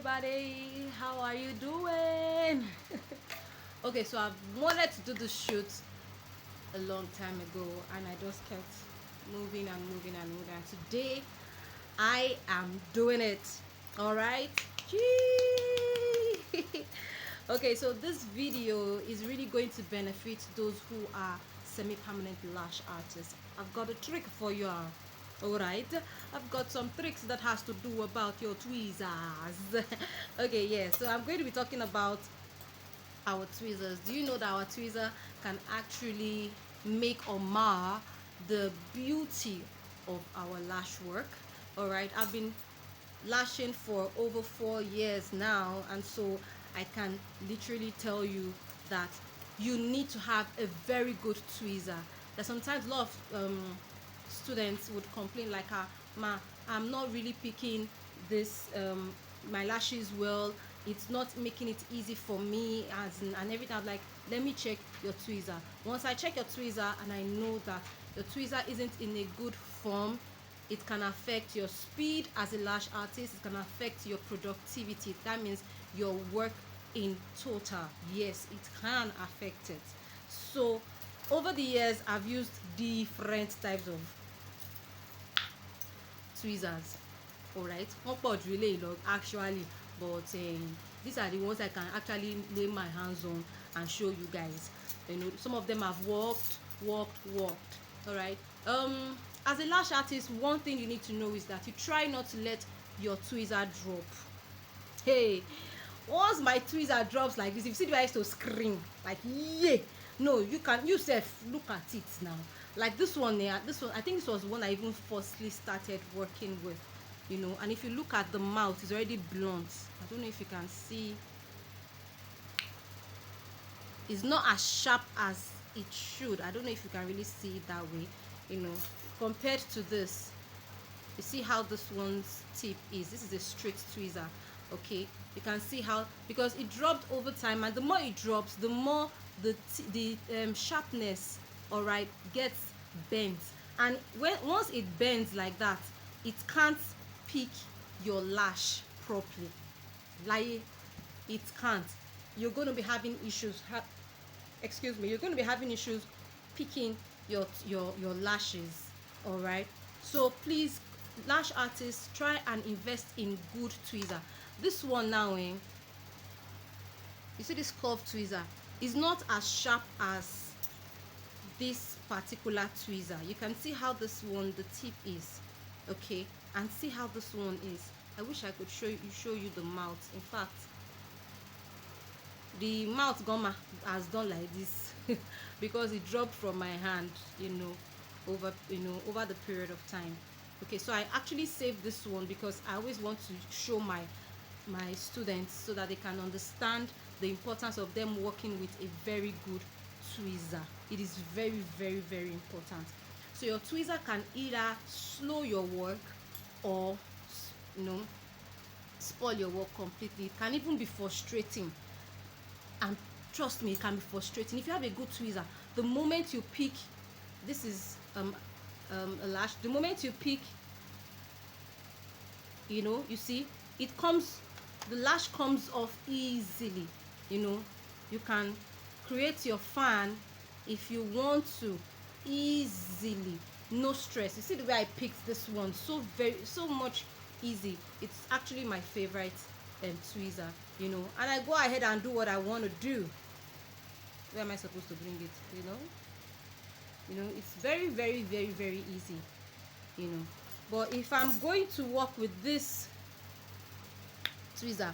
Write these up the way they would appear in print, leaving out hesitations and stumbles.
everybody, how are you doing? Okay, so I've wanted to do this shoot a long time ago and I just kept moving and moving and moving, and today I am doing it. All right. Okay, so this video is really going to benefit those who are semi-permanent lash artists. I've got a trick for you. All right, I've got some tricks that has to do about your tweezers. Okay, yeah, so I'm going to be talking about our tweezers. Do you know that our tweezer can actually make or mar the beauty of our lash work? All right, I've been lashing for over 4 years now, and so I can literally tell you that you need to have a very good tweezer. That sometimes a lot of students would complain like, ma, I'm not really picking this my lashes well, it's not making it easy for me, and everything. I'm like, let me check your tweezer. Once I check your tweezer and I know that your tweezer isn't in a good form, it can affect your speed as a lash artist, it can affect your productivity. That means your work in total. Yes, it can affect it. So over the years I've used different types of tweezers. All right, not pod really long actually, but these are the ones I can actually lay my hands on and show you guys. You know, some of them have worked. All right. As a lash artist, one thing you need to know is that you try not to let your tweezer drop. Hey, once my tweezer drops like this, if you see the way I used to scream, like, yeah, no, you can, you self look at it now. Like this one here, this one, I think this was one I even firstly started working with, you know. And if you look at the mouth, it's already blunt. I don't know if you can see. It's not as sharp as it should. I don't know if you can really see it that way, you know, compared to this. You see how this one's tip is. This is a straight tweezer. Okay, you can see how, because it dropped over time, and the more it drops, the more the sharpness, all right, gets bent. And once it bends like that, it can't pick your lash properly. Like, it can't. You're going to be having issues. Excuse me. You're going to be having issues picking your lashes. All right. So please, lash artists, try and invest in good tweezer. This one now, you see this curved tweezer is not as sharp as this particular tweezer. You can see how this one, the tip is, okay, and see how this one is. I wish I could show you the mouth. In fact, the mouth goma has done like this because it dropped from my hand, you know, over the period of time. Okay, so I actually saved this one because I always want to show my students so that they can understand the importance of them working with a very good tweezer. It is very, very, very important. So your tweezer can either slow your work or, you know, spoil your work completely. It can even be frustrating, and trust me, it can be frustrating. If you have a good tweezer, the moment you pick, this is a lash, the moment you pick, you know, you see it comes, the lash comes off easily. You know, you can create your fan if you want to easily, no stress. You see the way I picked this one, so much easy. It's actually my favorite tweezer, you know, and I go ahead and do what I want to do. Where am I supposed to bring it? You know, it's very, very, very, very easy, you know. But if I'm going to work with this tweezer,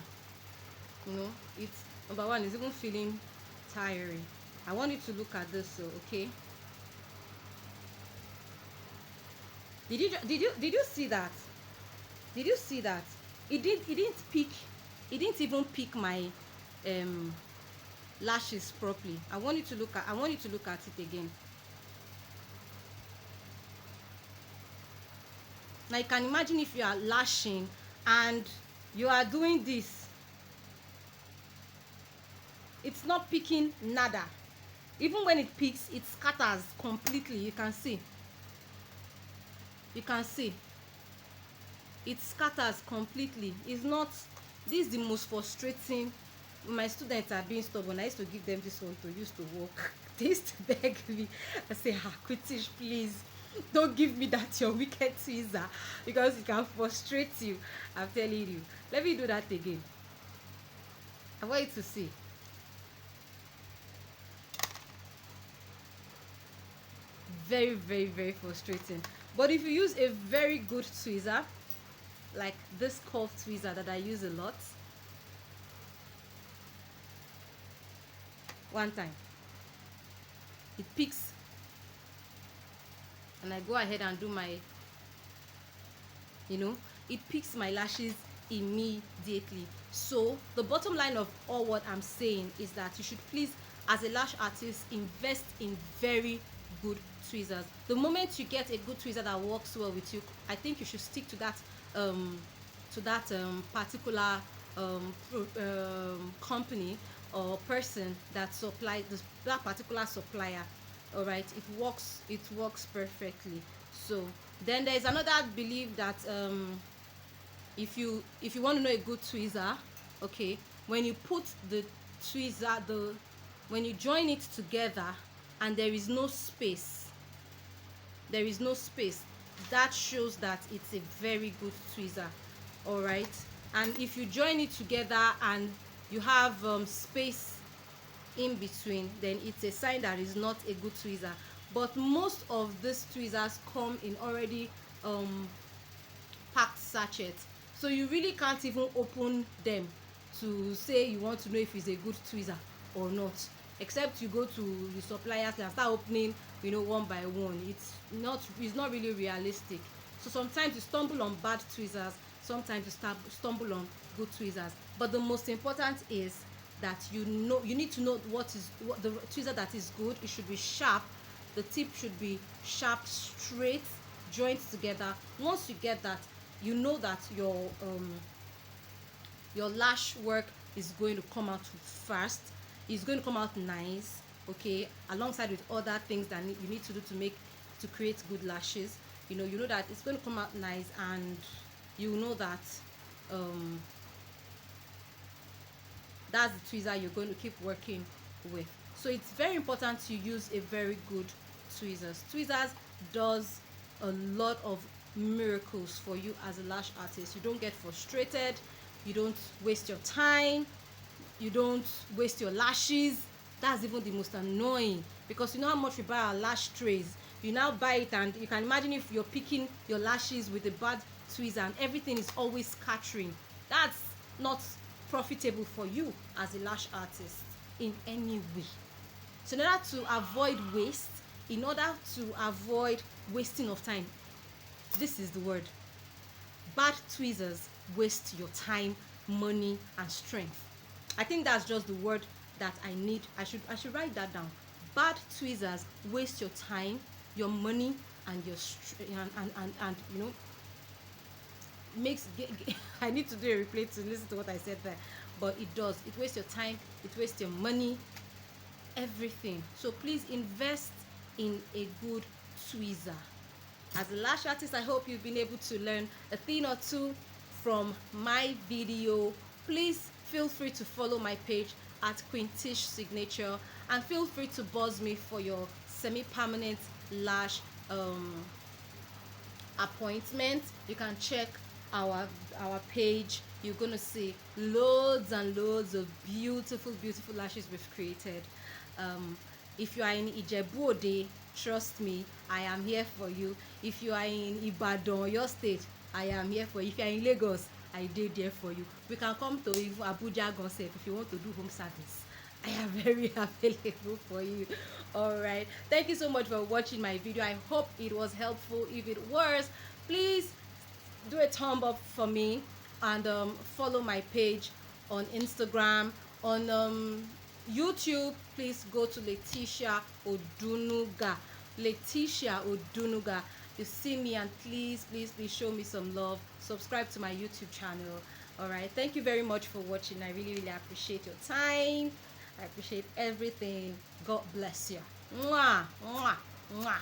you know, it's, number one, is even feeling tiring. I want you to look at this. So okay, did you see that? Did you see that it didn't even pick my lashes properly? I want you to look at it again. Now you can imagine if you are lashing and you are doing this, it's not picking nada. Even when it picks, it scatters completely. You can see it scatters completely. It's not This is the most frustrating. My students are being stubborn. I used to give them this one to use to work. They used to beg me. I say, Quitish, please don't give me that your wicked tweezer, because it can frustrate you. I'm telling you. Let me do that again. I want you to see. Very, very, very frustrating. But if you use a very good tweezer, like this curved tweezer that I use a lot, one time it picks, and I go ahead and do my, it picks my lashes immediately. So the bottom line of all what I'm saying is that you should please, as a lash artist, invest in very good tweezers. The moment you get a good tweezer that works well with you, I think you should stick to that particular company or person that supplies that particular supplier. All right, it works perfectly. So then there's another belief that if you want to know a good tweezer, okay, when you put the tweezer, when you join it together and there is no space, that shows that it's a very good tweezer. All right, and if you join it together and you have space in between, then it's a sign that is not a good tweezer. But most of these tweezers come in already packed sachets, so you really can't even open them to say you want to know if it's a good tweezer or not, except you go to the suppliers and start opening, one by one. It's not really realistic. So sometimes you stumble on bad tweezers, sometimes you stumble on good tweezers. But the most important is that you need to know what the tweezer that is good. It should be sharp. The tip should be sharp, straight, joined together. Once you get that, you know that your lash work is going to come out fast. It's going to come out nice, okay, alongside with other things that you need to do to create good lashes. You know that it's going to come out nice, and you know that that's the tweezer you're going to keep working with. So it's very important to use a very good tweezers. Tweezers does a lot of miracles for you as a lash artist. You don't get frustrated, you don't waste your time, you don't waste your lashes. That's even the most annoying, because you know how much we buy our lash trays. You now buy it, and you can imagine if you're picking your lashes with a bad tweezer and everything is always scattering. That's not profitable for you as a lash artist in any way. So in order to avoid waste, in order to avoid wasting of time, this is the word: bad tweezers waste your time, money, and strength. I think that's just the word that I need. I should write that down. Bad tweezers waste your time, your money, and your and makes I need to do a replay to listen to what I said there, but it does. It wastes your time, it wastes your money, everything. So please invest in a good tweezer. As a lash artist, I hope you've been able to learn a thing or two from my video. Please feel free to follow my page at Quintish Signature, and feel free to buzz me for your semi-permanent lash appointment. You can check our page. You're gonna see loads and loads of beautiful lashes we've created. If you are in Ijebu Ode, trust me, I am here for you. If you are in Ibadan, your state, I am here for you. If you are in Lagos, I did there for you. We can come to even Abuja concept if you want to do home service. I am very available for you. All right, thank you so much for watching my video. I hope it was helpful. If it was, please do a thumb up for me, and follow my page on Instagram. On YouTube, please go to Letitia Odunuga. You see me, and please show me some love. Subscribe to my YouTube channel. All right, thank you very much for watching. I really appreciate your time. I appreciate everything. God bless you. Mwah, mwah, mwah.